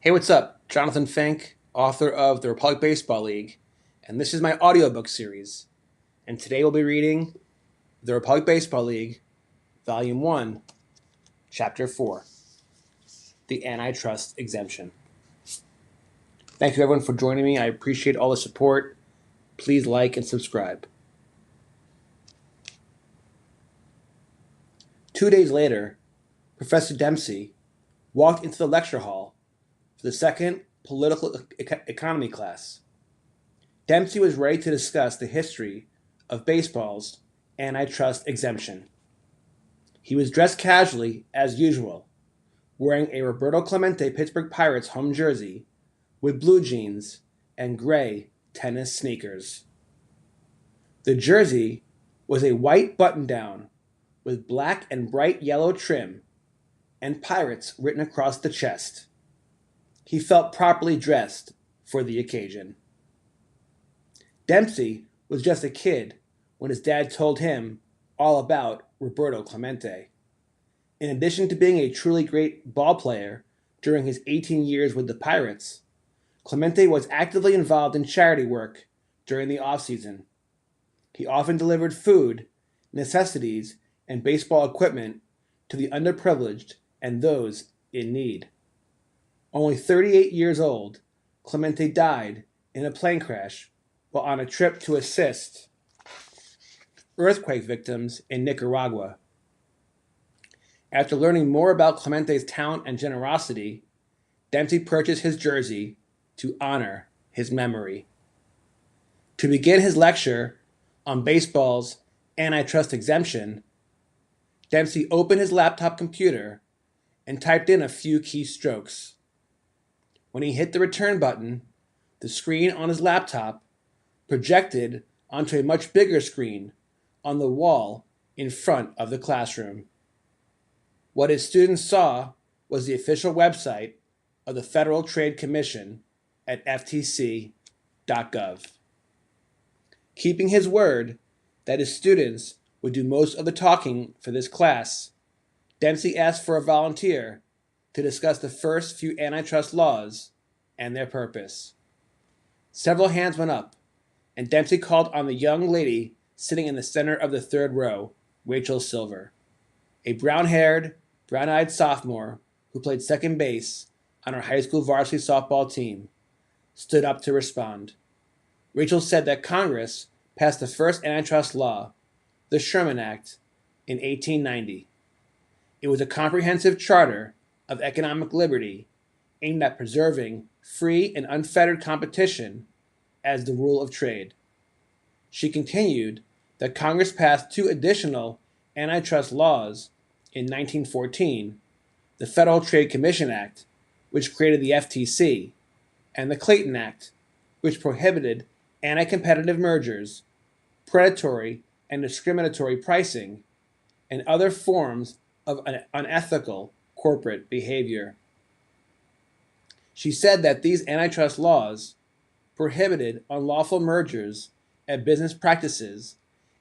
Hey, what's up? Jonathan Fink, author of the Republic Baseball League, and this is my audiobook series. And today we'll be reading The Republic Baseball League, Volume 1, Chapter 4, The Antitrust Exemption. Thank you everyone for joining me. I appreciate all the support. Please like and subscribe. 2 days later, Professor Dempsey walked into the lecture hall for the second political economy class. Dempsey was ready to discuss the history of baseball's antitrust exemption. He was dressed casually as usual, wearing a Roberto Clemente Pittsburgh Pirates home jersey with blue jeans and gray tennis sneakers. The jersey was a white button-down with black and bright yellow trim and Pirates written across the chest. He felt properly dressed for the occasion. Dempsey was just a kid when his dad told him all about Roberto Clemente. In addition to being a truly great ball player during his 18 years with the Pirates, Clemente was actively involved in charity work during the off-season. He often delivered food, necessities, and baseball equipment to the underprivileged and those in need. Only 38 years old, Clemente died in a plane crash while on a trip to assist earthquake victims in Nicaragua. After learning more about Clemente's talent and generosity, Dempsey purchased his jersey to honor his memory. To begin his lecture on baseball's antitrust exemption, Dempsey opened his laptop computer and typed in a few keystrokes. When he hit the return button, the screen on his laptop projected onto a much bigger screen on the wall in front of the classroom. What his students saw was the official website of the Federal Trade Commission at ftc.gov. Keeping his word that his students would do most of the talking for this class, Dempsey asked for a volunteer to discuss the first few antitrust laws and their purpose. Several hands went up, and Dempsey called on the young lady sitting in the center of the third row, Rachel Silver, a brown-haired, brown-eyed sophomore who played second base on her high school varsity softball team, stood up to respond. Rachel said that Congress passed the first antitrust law, the Sherman Act, in 1890. It was a comprehensive charter of economic liberty aimed at preserving free and unfettered competition as the rule of trade. She continued that Congress passed two additional antitrust laws in 1914, the Federal Trade Commission Act, which created the FTC, and the Clayton Act, which prohibited anti-competitive mergers, predatory and discriminatory pricing, and other forms of unethical corporate behavior. She said that these antitrust laws prohibited unlawful mergers and business practices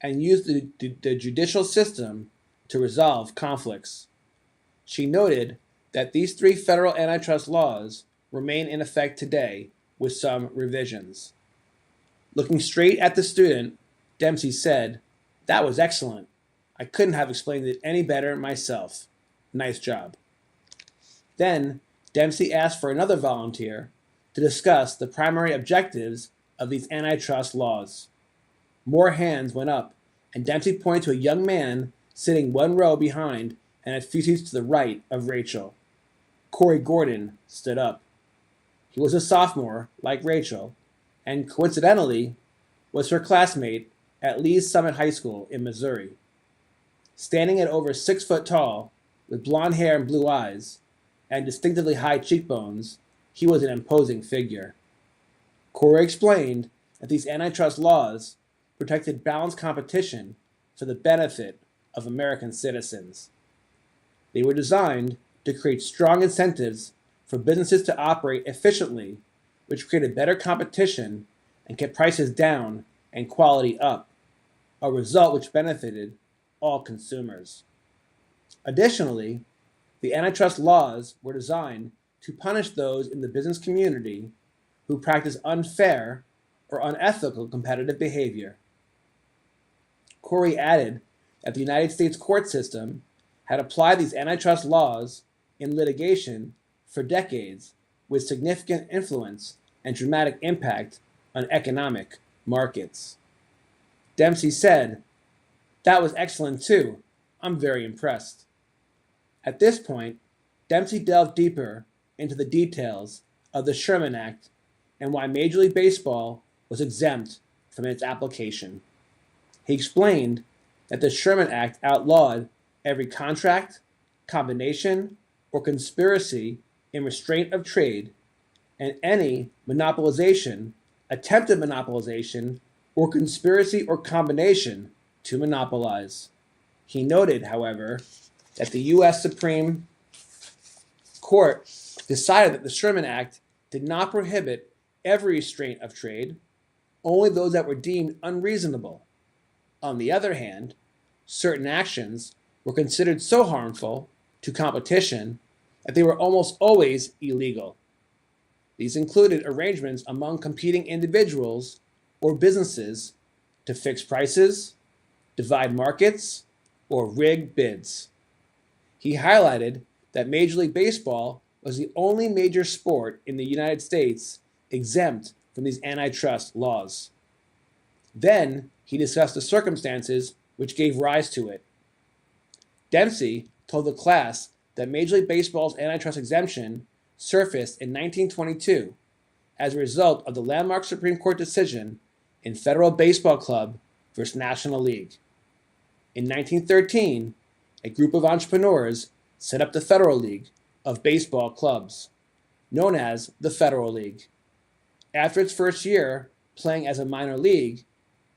and used the judicial system to resolve conflicts. She noted that these three federal antitrust laws remain in effect today with some revisions. Looking straight at the student, Dempsey said, "That was excellent. I couldn't have explained it any better myself. Nice job." Then, Dempsey asked for another volunteer to discuss the primary objectives of these antitrust laws. More hands went up, and Dempsey pointed to a young man sitting one row behind and a few seats to the right of Rachel. Corey Gordon stood up. He was a sophomore, like Rachel, and coincidentally was her classmate at Lee's Summit High School in Missouri. Standing at over 6 foot tall, with blonde hair and blue eyes, and distinctively high cheekbones, he was an imposing figure. Corey explained that these antitrust laws protected balanced competition for the benefit of American citizens. They were designed to create strong incentives for businesses to operate efficiently, which created better competition and kept prices down and quality up, a result which benefited all consumers. Additionally, the antitrust laws were designed to punish those in the business community who practice unfair or unethical competitive behavior. Corey added that the United States court system had applied these antitrust laws in litigation for decades with significant influence and dramatic impact on economic markets. Dempsey said, "That was excellent too. I'm very impressed." At this point, Dempsey delved deeper into the details of the Sherman Act and why Major League Baseball was exempt from its application. He explained that the Sherman Act outlawed every contract, combination, or conspiracy in restraint of trade, and any monopolization, attempted monopolization, or conspiracy or combination to monopolize. He noted, however, that the U.S. Supreme Court decided that the Sherman Act did not prohibit every restraint of trade, only those that were deemed unreasonable. On the other hand, certain actions were considered so harmful to competition that they were almost always illegal. These included arrangements among competing individuals or businesses to fix prices, divide markets, or rig bids. He highlighted that Major League Baseball was the only major sport in the United States exempt from these antitrust laws. Then he discussed the circumstances which gave rise to it. Dempsey told the class that Major League Baseball's antitrust exemption surfaced in 1922 as a result of the landmark Supreme Court decision in Federal Baseball Club versus National League. In 1913, a group of entrepreneurs set up the Federal League of Baseball Clubs, known as the Federal League. After its first year playing as a minor league,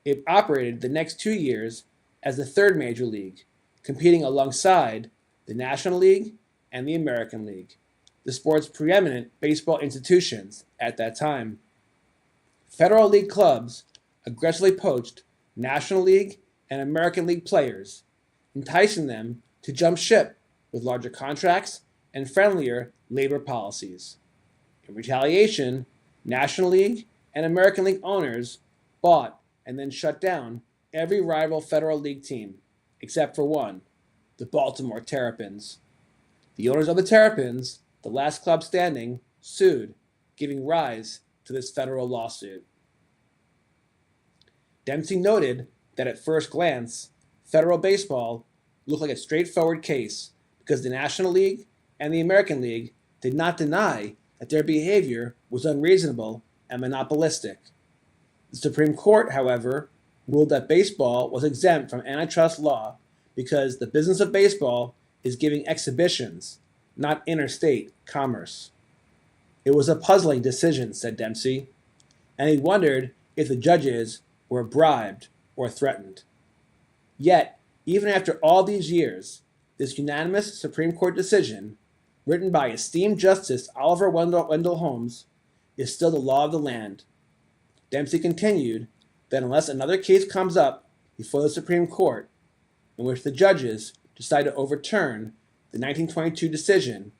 it operated the next 2 years as the third major league, competing alongside the National League and the American League, the sport's preeminent baseball institutions at that time. Federal League clubs aggressively poached National League and American League players, enticing them to jump ship with larger contracts and friendlier labor policies. In retaliation, National League and American League owners bought and then shut down every rival Federal League team, except for one, the Baltimore Terrapins. The owners of the Terrapins, the last club standing, sued, giving rise to this federal lawsuit. Dempsey noted that at first glance, federal baseball looked like a straightforward case because the National League and the American League did not deny that their behavior was unreasonable and monopolistic. The Supreme Court, however, ruled that baseball was exempt from antitrust law because the business of baseball is giving exhibitions, not interstate commerce. It was a puzzling decision, said Dempsey, and he wondered if the judges were bribed or threatened. Yet, even after all these years, this unanimous Supreme Court decision, written by esteemed Justice Oliver Wendell Holmes, is still the law of the land. Dempsey continued that unless another case comes up before the Supreme Court in which the judges decide to overturn the 1922 decision,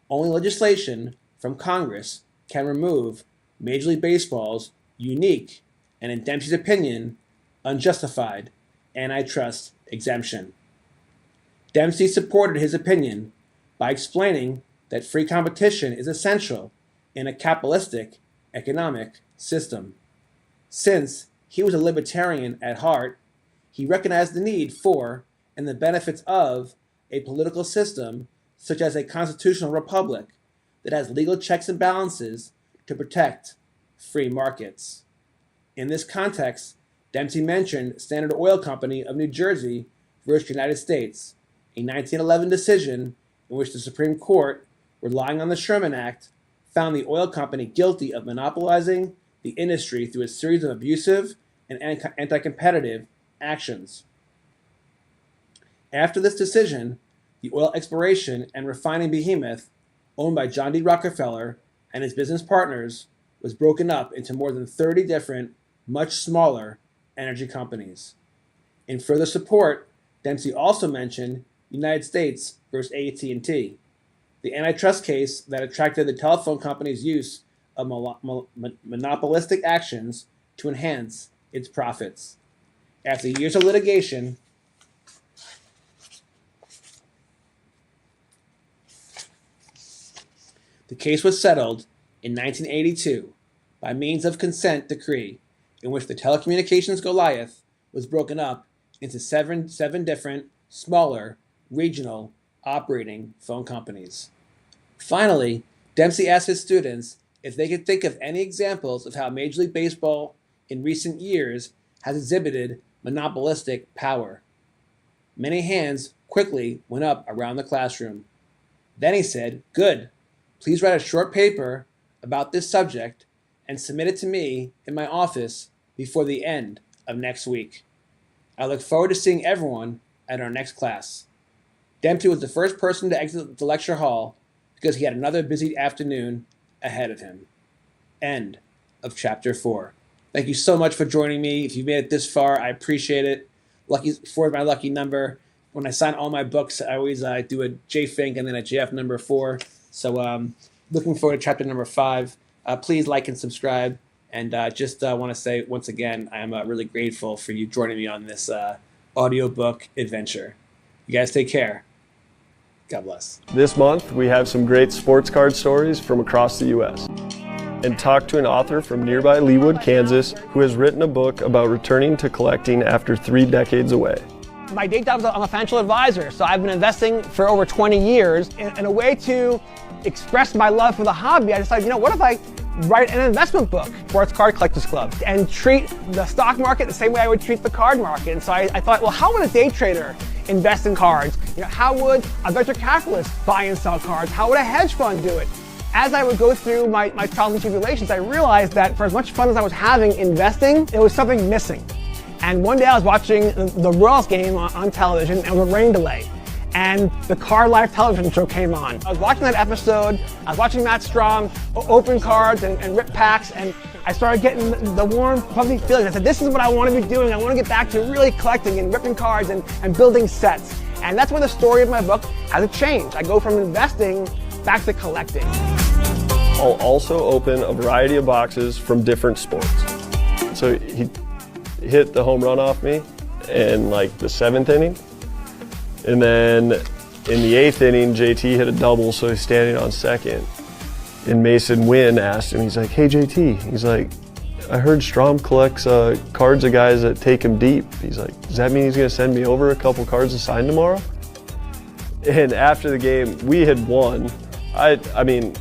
only legislation from Congress can remove Major League Baseball's unique and, in Dempsey's opinion, unjustified antitrust exemption. Dempsey supported his opinion by explaining that free competition is essential in a capitalistic economic system. Since he was a libertarian at heart, he recognized the need for and the benefits of a political system such as a constitutional republic that has legal checks and balances to protect free markets. In this context, Dempsey mentioned Standard Oil Company of New Jersey versus United States, a 1911 decision in which the Supreme Court, relying on the Sherman Act, found the oil company guilty of monopolizing the industry through a series of abusive and anti-competitive actions. After this decision, the oil exploration and refining behemoth, owned by John D. Rockefeller and his business partners, was broken up into more than 30 different, much smaller energy companies. In further support, Dempsey also mentioned United States versus AT&T, the antitrust case that attracted the telephone company's use of monopolistic actions to enhance its profits. After years of litigation, the case was settled in 1982 by means of consent decree, in which the telecommunications Goliath was broken up into seven different, smaller, regional operating phone companies. Finally, Dempsey asked his students if they could think of any examples of how Major League Baseball in recent years has exhibited monopolistic power. Many hands quickly went up around the classroom. Then he said, "Good. Please write a short paper about this subject and submit it to me in my office before the end of next week. I look forward to seeing everyone at our next class." Dempsey was the first person to exit the lecture hall because he had another busy afternoon ahead of him. End of chapter 4. Thank you so much for joining me. If you made it this far, I appreciate it. Lucky 4 is my lucky number. When I sign all my books, I always do a J Fink and then a JF number 4. So looking forward to chapter number 5. Please like and subscribe. And just want to say once again, I am really grateful for you joining me on this audiobook adventure. You guys take care. God bless. This month, we have some great sports card stories from across the U.S. and talk to an author from nearby Leawood, Kansas, who has written a book about returning to collecting after 3 decades away. My day job is I'm a financial advisor, so I've been investing for over 20 years. In a way to express my love for the hobby, I decided, what if I write an investment book, Sports Card Collectors Club, and treat the stock market the same way I would treat the card market. And so I thought, well, how would a day trader invest in cards? How would a venture capitalist buy and sell cards? How would a hedge fund do it? As I would go through my trials and tribulations, I realized that for as much fun as I was having investing, there was something missing. And one day I was watching the Royals game on television, and it was a rain delay. And the Card Life television show came on. I was watching that episode, I was watching Matt Strom open cards and rip packs, and I started getting the warm, fuzzy feeling. I said, this is what I want to be doing. I want to get back to really collecting and ripping cards and building sets. And that's where the story of my book has changed. I go from investing back to collecting. I'll also open a variety of boxes from different sports. So he hit the home run off me in like the 7th inning. And then in the 8th inning, JT hit a double, so he's standing on second. And Mason Wynn asked him, he's like, "Hey JT," he's like, "I heard Strom collects cards of guys that take him deep." He's like, "Does that mean he's gonna send me over a couple cards to sign tomorrow?" And after the game, we had won. I mean,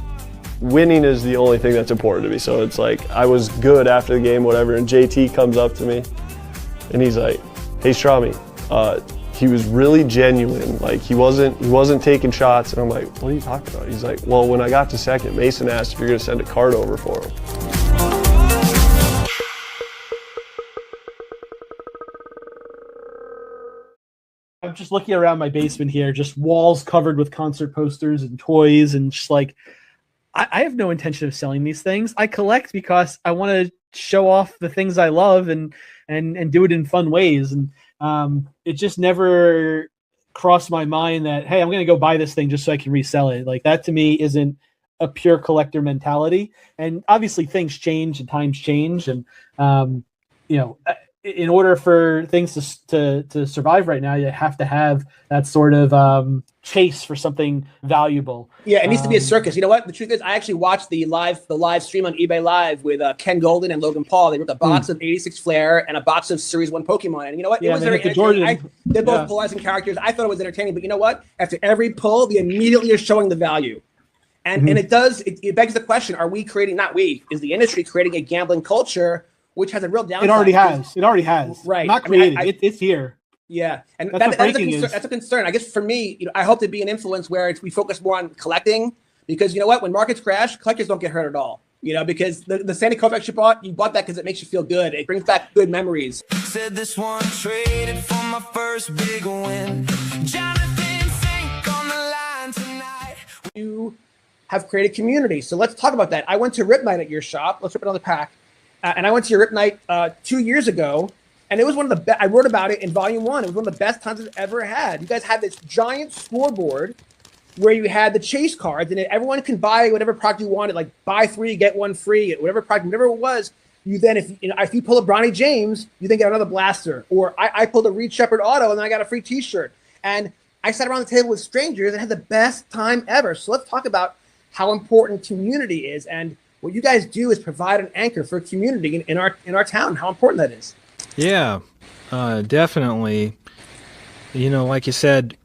winning is the only thing that's important to me. So it's like, I was good after the game, whatever, and JT comes up to me and he's like, "Hey Stromy," he was really genuine. Like he wasn't taking shots. And I'm like, "What are you talking about?" He's like, "Well, when I got to second, Mason asked if you're gonna send a card over for him." I'm just looking around my basement here, just walls covered with concert posters and toys, and just like, I have no intention of selling these things. I collect because I want to show off the things I love and do it in fun ways. And it just never crossed my mind that, hey, I'm going to go buy this thing just so I can resell it. Like that to me isn't a pure collector mentality. And obviously things change and times change. And, in order for things to survive right now, you have to have that sort of chase for something valuable. Yeah, it needs to be a circus. You know what? The truth is, I actually watched the live stream on eBay Live with Ken Golden and Logan Paul. They ripped a box of 86 Flair and a box of Series 1 Pokemon. And you know what? It was very entertaining. They're both polarizing characters. I thought it was entertaining. But you know what? After every pull, they immediately are showing the value. And it begs the question, are we creating, not we, is the industry creating a gambling culture which has a real downside? It already has. Right. Not created. It's here. Yeah, and that's a concern. I guess for me, I hope to be an influence where we focus more on collecting, because you know what, when markets crash, collectors don't get hurt at all. Because the Sandy Koufax you bought that because it makes you feel good. It brings back good memories. Said this one traded for my first big win. Jonathan Fink on the line tonight. You have created community, so let's talk about that. I went to Rip Night at your shop. Let's rip another pack. And I went to your Rip Night 2 years ago. And it was one of the best. I wrote about it in volume 1. It was one of the best times I've ever had. You guys had this giant scoreboard where you had the chase cards, and everyone can buy whatever product you wanted, like buy 3 get 1 free, whatever product, whatever it was. You then, if you pull a Bronny James, you then get another blaster. Or I pulled a Reed Shepherd auto, and then I got a free T-shirt. And I sat around the table with strangers and had the best time ever. So let's talk about how important community is, and what you guys do is provide an anchor for community in our town. How important that is. Yeah, definitely. You know, like you said,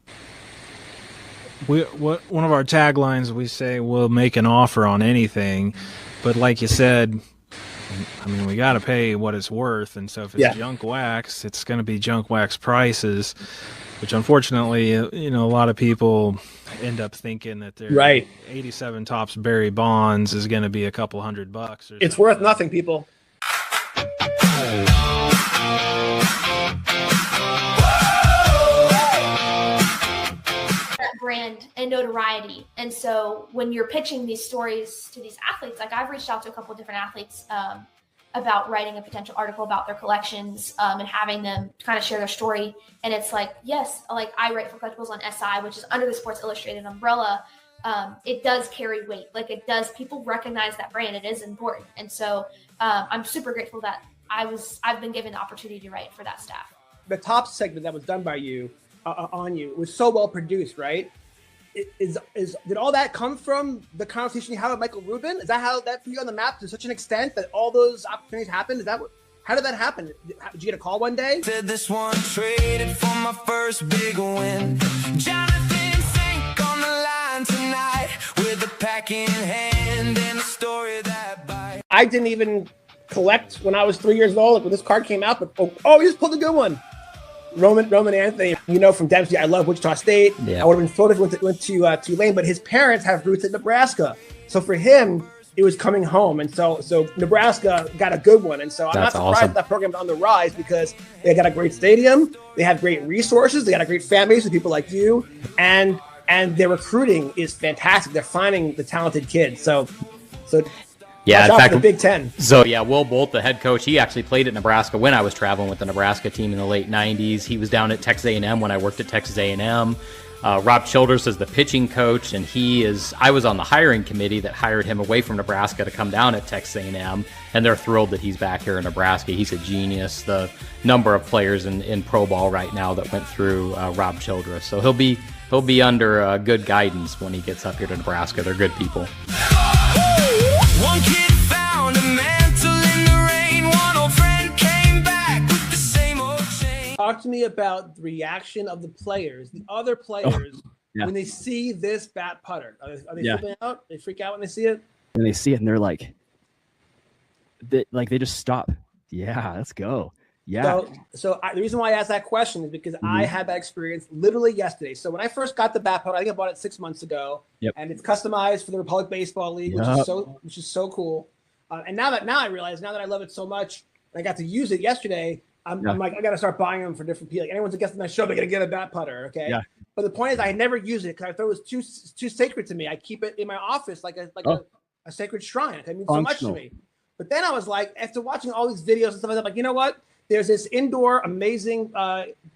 one of our taglines, we say we'll make an offer on anything, but like you said, I mean, we got to pay what it's worth, and so if it's junk wax, it's going to be junk wax prices, which unfortunately, you know, a lot of people end up thinking that their 87 Topps Barry Bonds is going to be a couple $100 or it's something. worth nothing, people. Brand and notoriety. And so when you're pitching these stories to these athletes, like I've reached out to a couple of different athletes about writing a potential article about their collections and having them kind of share their story. And it's like, yes, like I write for collectibles on SI, which is under the Sports Illustrated umbrella. It does carry weight. Like it does, people recognize that brand. It is important. And so I'm super grateful that I've been given the opportunity to write for that staff. The top segment that was done by you on you was so well produced, right? Did all that come from the conversation you had with Michael Rubin? Is that how that put you on the map to such an extent that all those opportunities happened? How did that happen? Did you get a call one day? Said this one traded for my first big win. Jonathan Fink on the line tonight with a pack in hand and a story that bites. I didn't even collect when I was 3 years old, like when this card came out, but he just pulled a good one. Roman Anthony, you know, from Dempsey. I love Wichita State. I would have been thrilled if he went to Tulane, but his parents have roots in Nebraska. So for him, it was coming home. And so Nebraska got a good one. And so I'm not surprised that program's on the rise, because they got a great stadium. They have great resources. They got a great fan base with people like you. And their recruiting is fantastic. They're finding the talented kids. So yeah, in fact, the Big Ten. So yeah, Will Bolt, the head coach, he actually played at Nebraska when I was traveling with the Nebraska team in the late '90s. He was down at Texas A&M when I worked at Texas A&M. Rob Childress is the pitching coach, and I was on the hiring committee that hired him away from Nebraska to come down at Texas A&M, and they're thrilled that he's back here in Nebraska. He's a genius. The number of players in pro ball right now that went through Rob Childress, so he'll be under good guidance when he gets up here to Nebraska. They're good people. One kid found a mantle in the rain. One old friend came back with the same old chain. Talk to me about the reaction of the players, the other players, when they see this bat putter. Are they flipping out? They freak out when they see it? And they see it and they're like, they just stop. Yeah, let's go. Yeah. So the reason why I asked that question is because I had that experience literally yesterday. So when I first got the bat putter, I think I bought it 6 months ago, and it's customized for the Republic Baseball League, which is so cool. And now that I realize, now that I love it so much, and I got to use it yesterday, I'm like, I got to start buying them for different people. Like anyone's a guest on my show, they're gonna get a bat putter, okay? Yeah. But the point is, I never use it because I thought it was too sacred to me. I keep it in my office like a sacred shrine. It means so much to me. But then I was like, after watching all these videos and stuff, I'm like, you know what? There's this indoor amazing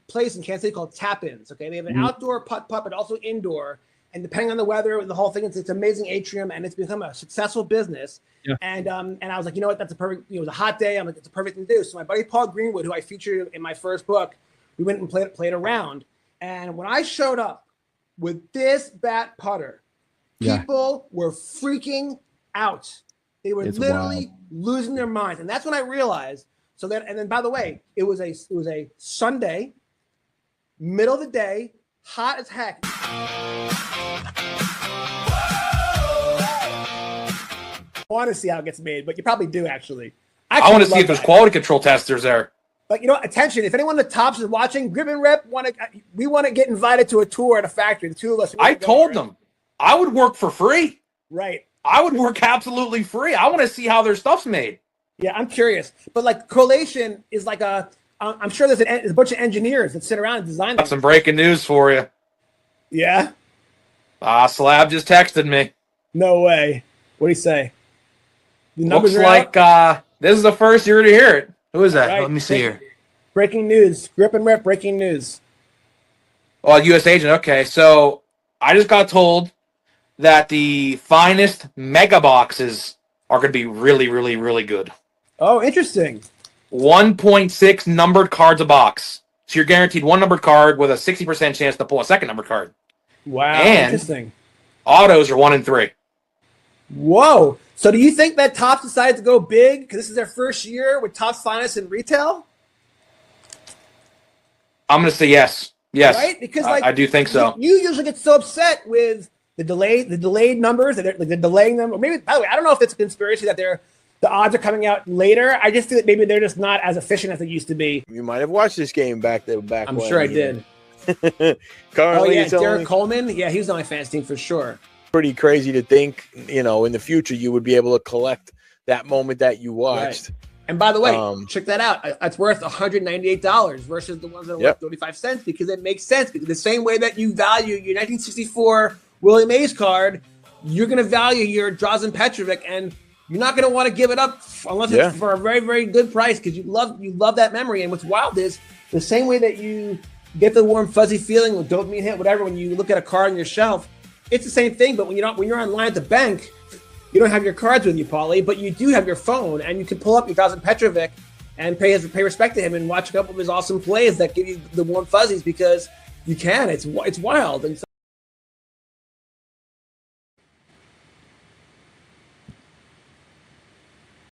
place in Kansas City called Tap-Ins. Okay, they have an outdoor putt, but also indoor. And depending on the weather and the whole thing, it's an amazing atrium, and it's become a successful business. Yeah. And I was like, you know what? That's a perfect. It was a hot day. I'm like, it's a perfect thing to do. So my buddy Paul Greenwood, who I featured in my first book, we went and played around. And when I showed up with this bat putter, people were freaking out. They were literally losing their minds, and that's when I realized. So then, and then, by the way, it was a Sunday, middle of the day, hot as heck. I want to see how it gets made, but you probably do actually. I want to see if there's quality control testers there. But you know, attention! If anyone in the Tops is watching, Grip and Rip we want to get invited to a tour at a factory. The two of us. I told them I would work for free. Right. I would work absolutely free. I want to see how their stuff's made. Yeah, I'm curious. But like collation is like I'm sure there's a bunch of engineers that sit around and design. Got some breaking news for you. Yeah. Slab just texted me. No way. What do you say? Looks like this is the first year to hear it. Who is that? Right. Let me see here. Breaking news. Grip and Rip breaking news. Oh, U.S. agent. Okay, so I just got told that the finest mega boxes are going to be really, really, really good. Oh, interesting. 1.6 numbered cards a box. So you're guaranteed one numbered card with a 60% chance to pull a second numbered card. Wow, And interesting. Autos are 1 in 3. Whoa. So do you think that Topps decided to go big because this is their first year with Topps Finest in retail? I'm going to say yes. Yes. Right? Because I do think so. You usually get so upset with the delayed numbers, that they're delaying them. Or maybe, by the way, I don't know if it's a conspiracy that the odds are coming out later. I just think that maybe they're just not as efficient as they used to be. You might have watched this game back I'm when, sure I did. Currently, yeah, it's Derek only Coleman. Yeah, he was on my fantasy team for sure. pretty crazy to think, in the future you would be able to collect that moment that you watched. Right. And by the way, check that out. It's worth $198 versus the ones that are worth 35 cents because it makes sense. Because the same way that you value your 1964 Willie Mays card, you're going to value your Drazen Petrovic, and you're not going to want to give it up unless it's for a very, very good price because you love that memory. And what's wild is the same way that you get the warm, fuzzy feeling with dopamine hit, whatever, when you look at a card on your shelf, it's the same thing. But when you're online at the bank, you don't have your cards with you, Paulie, but you do have your phone, and you can pull up your Drazen Petrovic and pay respect to him and watch a couple of his awesome plays that give you the warm fuzzies because you can. It's wild. And so